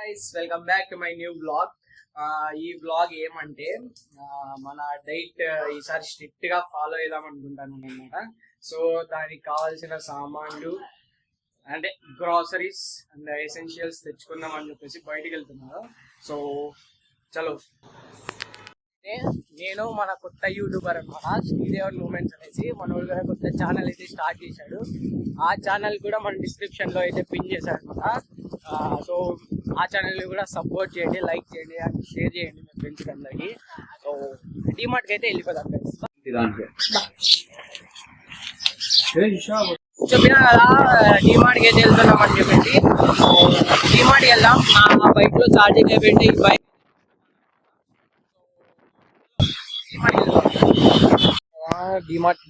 Guys welcome back to my new blog. ఈ blog ఏమంటే మన డైట్ ఈసారి స్ట్రిక్ట్ గా ఫాలో చేద్దాం అనుకుంటాను అనమాట. సో దానికి కావాల్సిన సామాన్లు అంటే గ్రాసరీస్ అండ్ ఎసెన్షియల్స్ తెచ్చుకుందాం అని చెప్పేసి బయటికి వెళ్తున్నారు. సో చలో, నేను మన కొత్త యూట్యూబర్ అనమాట, శ్రీదేవన్ మూమెంట్స్ అనేసి మన ఊళ్ళో కొత్త ఛానల్ అయితే స్టార్ట్ చేశాడు. ఆ ఛానల్ కూడా మన డిస్క్రిప్షన్ లో అయితే పిన్ చేశాడు అనమాట. సో ఆ ఛానల్ కూడా సపోర్ట్ చేయండి, లైక్ చేయండి అండ్ షేర్ చేయండి మీ ఫ్రెండ్స్ అందరికి. సో డిమార్ట్ కి అయితే వెళ్ళిపోదాం. చెప్పినా కదా డిమార్ట్ కి అయితే వెళ్తున్నాం అని చెప్పేసి. డిమార్ట్ కి వెళ్దాం. నా బైక్ లో ఛార్జింగ్ అయిపోయింది. బైక్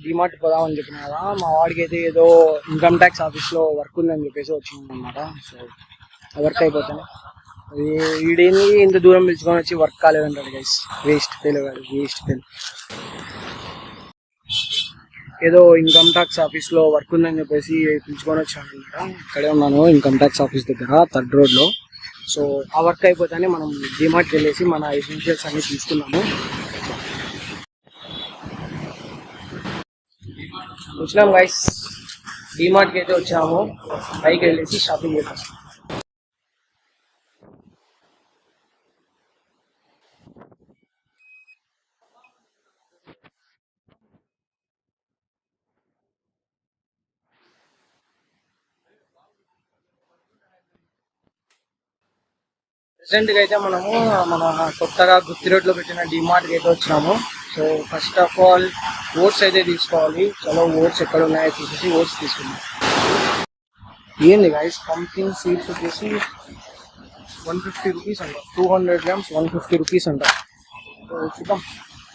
డిమార్ట్ పోదామని చెప్పిన కదా, మా వాడికి అయితే ఏదో ఇన్కమ్ ట్యాక్స్ ఆఫీస్ లో వర్క్ ఉందని చెప్పేసి వచ్చింది అనమాట. సో వర్క్ అయిపోతాను. వీడేంది ఇంత దూరం పిలుచుకొని వచ్చి వర్క్ కాలేదంటాడు గైస్. వేస్ట్ ఫెయిల్ ఏదో ఇన్కమ్ ట్యాక్స్ ఆఫీస్ లో వర్క్ ఉందని చెప్పేసి పిలుచుకొని వచ్చాను అనమాట. ఇక్కడే ఉన్నాను ఇన్కమ్ ట్యాక్స్ ఆఫీస్ దగ్గర, థర్డ్ రోడ్ లో. సో ఆ వర్క్ అయిపోతానే మనం డిమార్ట్కి వెళ్ళేసి మన ఎసెన్షియల్స్ అన్ని తీసుకున్నాము. వచ్చినాం గైస్, డిమార్ట్కి అయితే వచ్చాము. పైకి వెళ్ళేసి షాపింగ్ చేస్తాం. ప్రెసెంట్ గా అయితే మనము మన కొత్తగా గుత్తి రోడ్ లో పెట్టిన డిమార్ట్ కి అయితే వచ్చినాము. So first of all oats అయితే తీసుకోవాలి. చలో ఓట్స్ ఎక్కడ ఉన్నాయో చూసేసి ఓట్స్ తీసుకున్నాం. ఏంది గైస్, పంకిన్ సీడ్స్ వచ్చేసి 150 రూపీస్ అంట. 200 grams 150 రూపీస్ అంట. సో చూద్దాం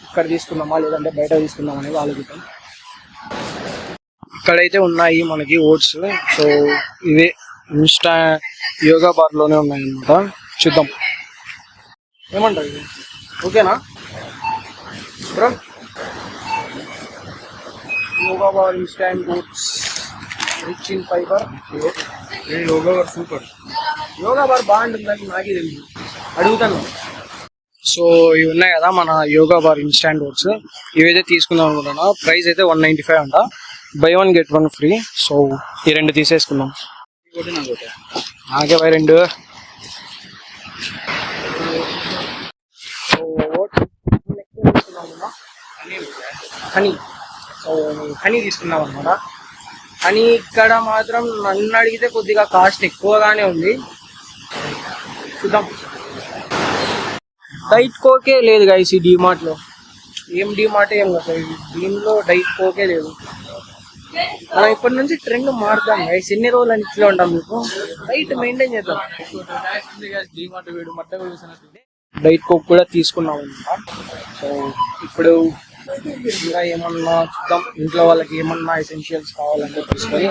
ఇక్కడ తీసుకుందామా లేదంటే బయట తీసుకుందాం అనేది ఆలోచిద్దాం. ఇక్కడైతే ఉన్నాయి మనకి ఓట్స్. సో ఇవే ఇన్స్టా యోగా బార్ లోనే ఉన్నాయి అన్నమాట. చూద్దాం ఏమంటారు ఇది, ఓకేనా bro? Yoga Bar instant oats rich in fibre. Yoga Bar super. Yoga Bar బాగుంటుందని నాకే తెలియదు, అడుగుతాను. సో ఇవి ఉన్నాయి కదా మన యోగా బార్ ఇన్స్టాంట్ ఓట్స్. ఇవైతే తీసుకుందాం అనుకుంటున్నా. ప్రైస్ అయితే 195 అంట. By 1 get 1 free. సో ఈ రెండు తీసేసుకుందాం. నాకే బై 2. హనీ. సో హనీ తీసుకున్నాం అనమాట. హనీ ఇక్కడ మాత్రం నన్ను అడిగితే కొద్దిగా కాస్ట్ ఎక్కువగానే ఉంది. చూద్దాం. డైట్ కోకే లేదు గైస్ ఈ డిమార్ట్ లో. ఏం డిమార్ట్ ఏం కదా, దీనిలో డైట్ కోకే లేదు. మనం ఇప్పటి నుంచి ట్రెండ్ మారుతాం గైస్. ఎన్ని రోజులు అని ఇట్లా ఉంటాం, మీకు డైట్ మెయింటైన్ చేద్దాం. డైట్ కోక్ కూడా తీసుకున్నాం అనమాట. సో ఇప్పుడు ఇంకా ఏమన్నా చూద్దాం. ఇంట్లో వాళ్ళకి ఏమన్నా ఎసెన్షియల్స్ కావాలంటే తీసుకొని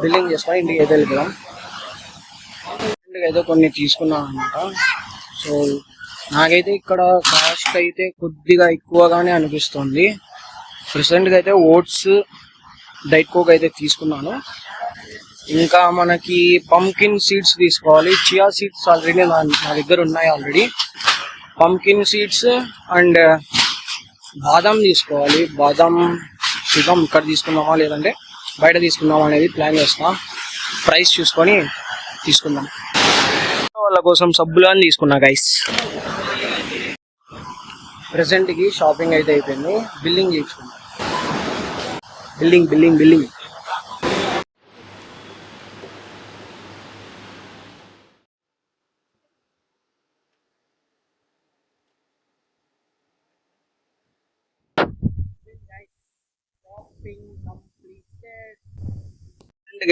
బిల్లింగ్ చేసుకొని ఇంటికి అయితే వెళ్దాం. ఇంటికి అయితే కొన్ని తీసుకున్నాం అనమాట. సో నాకైతే ఇక్కడ కాస్ట్ అయితే కొద్దిగా ఎక్కువగానే అనిపిస్తుంది. ప్రెసెంట్గా అయితే ఓట్స్ డైట్ కోక్ అయితే తీసుకున్నాను. ఇంకా మనకి పంకిన్ సీడ్స్ తీసుకోవాలి. చియా సీడ్స్ ఆల్రెడీ నా దగ్గర ఉన్నాయి ఆల్రెడీ. పంకిన్ సీడ్స్ అండ్ బాదం తీసుకోవాలి. బాదం చూద్దాం ఇక్కడ తీసుకుందామా లేదంటే బయట తీసుకుందామా అనేది ప్లాన్ చేస్తాం. ప్రైస్ చూసుకొని తీసుకుందాం. వాళ్ళ కోసం సబ్బులు అని తీసుకున్నా గైస్. ప్రెసెంట్కి షాపింగ్ అయితే అయిపోయింది. బిల్లింగ్ చేసుకున్నాం. బిల్లింగ్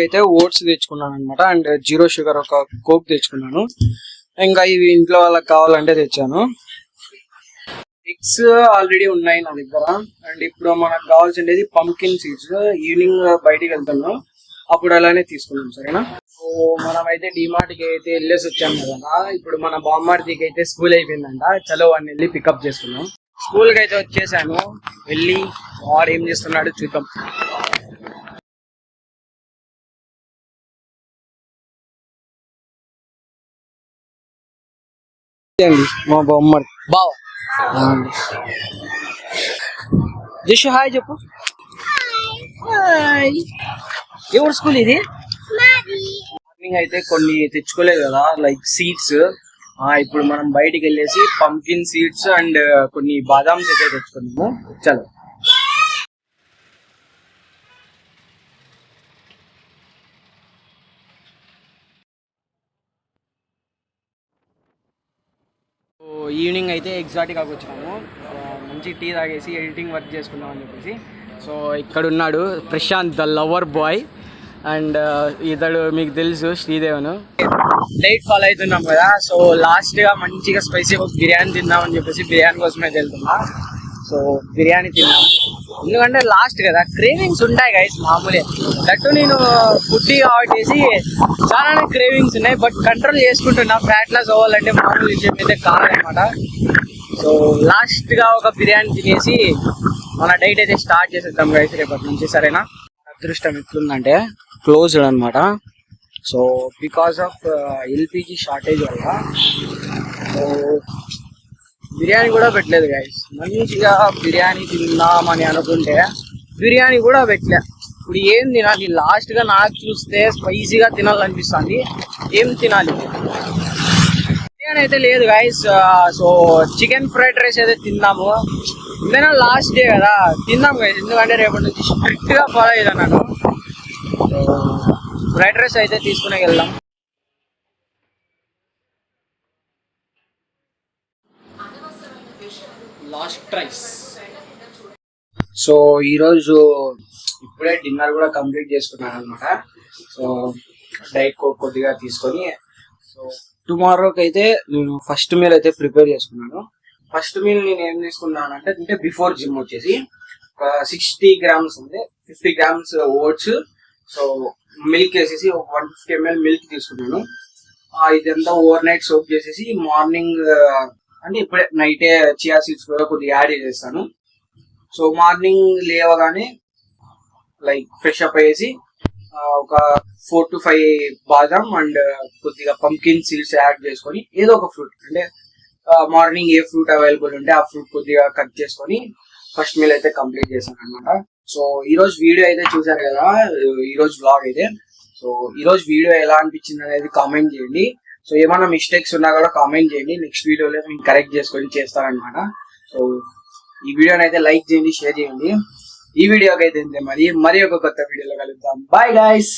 అయితే ఓట్స్ తెచ్చుకున్నాను అనమాట. అండ్ 0 sugar ఒక కోక్ తెచ్చుకున్నాను. ఇంకా ఇవి ఇంట్లో వాళ్ళకి కావాలంటే తెచ్చాను. ఎగ్స్ ఆల్రెడీ ఉన్నాయి నా దగ్గర. అండ్ ఇప్పుడు మనకు కావాల్సిండేది పంకిన్ సీడ్స్. ఈవినింగ్ బయటికి వెళ్తున్నాం, అప్పుడు అలానే తీసుకున్నాం. సరేనా? సో మనం అయితే డిమార్ట్ కి అయితే వెళ్ళేసి వచ్చాము కదా. ఇప్పుడు మన బామ్మార్దికి అయితే స్కూల్ అయిపోయిందంట. చలో వాడిని వెళ్ళి పికప్ చేసుకున్నాం. స్కూల్ కి అయితే వచ్చేసాను. వెళ్ళి వాడు ఏం చేస్తున్నాడు చూద్దాం. అండి మా బొమ్మడి బావ జస్ట్ హాయ్ చెప్పు. హాయ్. ఎవరు స్కూల్ ఇది? మార్నింగ్ అయితే కొన్ని తెచ్చుకోలేదు కదా, లైక్ సీడ్స్. ఇప్పుడు మనం బయటికి వెళ్ళేసి పంకిన్ సీడ్స్ అండ్ కొన్ని బాదామ్స్ అయితే తెచ్చుకున్నాము. చలో. ఈవినింగ్ అయితే ఎగ్జాక్ట్గా వచ్చినాము. మంచి టీ తాగేసి ఎడిటింగ్ వర్క్ చేసుకుందాం అని చెప్పేసి. సో ఇక్కడ ఉన్నాడు Prashanth the lover boy and ఇతడు మీకు తెలుసు శ్రీదేవను. డైట్ ఫాలో అవుతున్నాం కదా, సో లాస్ట్గా మంచిగా స్పైసీ బిర్యానీ తిందాం అని చెప్పేసి బిర్యానీ కోసమే వెళ్తున్నా. సో బిర్యానీ తిన్నాం ఎందుకంటే లాస్ట్ కదా, క్రేవింగ్స్ ఉంటాయి గైస్ మామూలే. దట్టు నేను ఫుడ్ కాబట్టి చాలానే క్రేవింగ్స్ ఉన్నాయి, బట్ కంట్రోల్ చేసుకుంటున్నా. ఫ్యాట్ లాస్ అవ్వాలంటే మామూలు విషయం అయితే కాదనమాట. సో లాస్ట్గా ఒక బిర్యానీ తినేసి మన డైట్ అయితే స్టార్ట్ చేసేద్దాం గైస్ రేపటి నుంచి, సరేనా? అదృష్టం ఎట్లుందంటే క్లోజ్డ్ అనమాట. So because of LPG shortage వల్ల సో బిర్యానీ కూడా పెట్టలేదు గైస్. మంచిగా బిర్యానీ తిందామని అనుకుంటే బిర్యానీ కూడా పెట్టలే. ఇప్పుడు ఏం తినాలి? లాస్ట్గా నాకు చూస్తే స్పైసీగా తినాలనిపిస్తుంది. ఏం తినాలి? బిర్యానీ అయితే లేదు guys. So chicken fried rice అయితే తిందాము. ఇదేనా లాస్ట్ డే కదా, తిందాం గైస్. ఎందుకంటే రేపటి నుంచి స్ట్రిక్ట్గా ఫాలో అయ్యాను. సో ఫ్రైడ్ రైస్ అయితే తీసుకునే వెళ్దాం. Last rice. సో ఈరోజు ఇప్పుడే డిన్నర్ కూడా కంప్లీట్ చేసుకున్నాను అనమాట. సో డైట్ కొద్దిగా తీసుకొని సో టుమారోకి అయితే నేను ఫస్ట్ మీల్ అయితే ప్రిపేర్ చేసుకున్నాను. ఫస్ట్ మీల్ నేను ఏం తీసుకున్నాను అంటే బిఫోర్ జిమ్ వచ్చేసి ఒక 60 grams ఉంది, 50 grams ఓట్స్, సో మిల్క్ వేసేసి ఒక 150 ml మిల్క్ తీసుకున్నాను. ఇదంతా ఓవర్ నైట్ సోక్ చేసేసి మార్నింగ్ అంటే ఇప్పుడే నైటే చియా సీడ్స్ కూడా కొద్దిగా యాడ్ చేసేస్తాను. సో మార్నింగ్ లేవగానే లైక్ ఫ్రెష్ అప్ అయ్యేసి ఒక 4 to 5 బాదం అండ్ కొద్దిగా పంకిన్ సీడ్స్ యాడ్ చేసుకొని ఏదో ఒక ఫ్రూట్ అంటే మార్నింగ్ ఏ ఫ్రూట్ అవైలబుల్ ఉంటే ఆ ఫ్రూట్ కొద్దిగా కట్ చేసుకొని ఫస్ట్ మీల్ అయితే కంప్లీట్ చేశాను అనమాట. సో ఈ రోజు వీడియో అయితే చూసారు కదా, ఈ రోజు వ్లాగ్ అయితే. సో ఈ రోజు వీడియో ఎలా అనిపించింది అనేది కామెంట్ చేయండి. సో ఏమైనా మిస్టేక్స్ ఉన్నా కూడా కామెంట్ చేయండి, నెక్స్ట్ వీడియోలో నేను కరెక్ట్ చేసుకొని చేస్తానన్నమాట. సో ఈ వీడియోని అయితే లైక్ చేయండి, షేర్ చేయండి. ఈ వీడియోకి అయితే మరి ఒక కొత్త వీడియోలో కలుద్దాం. Bye guys.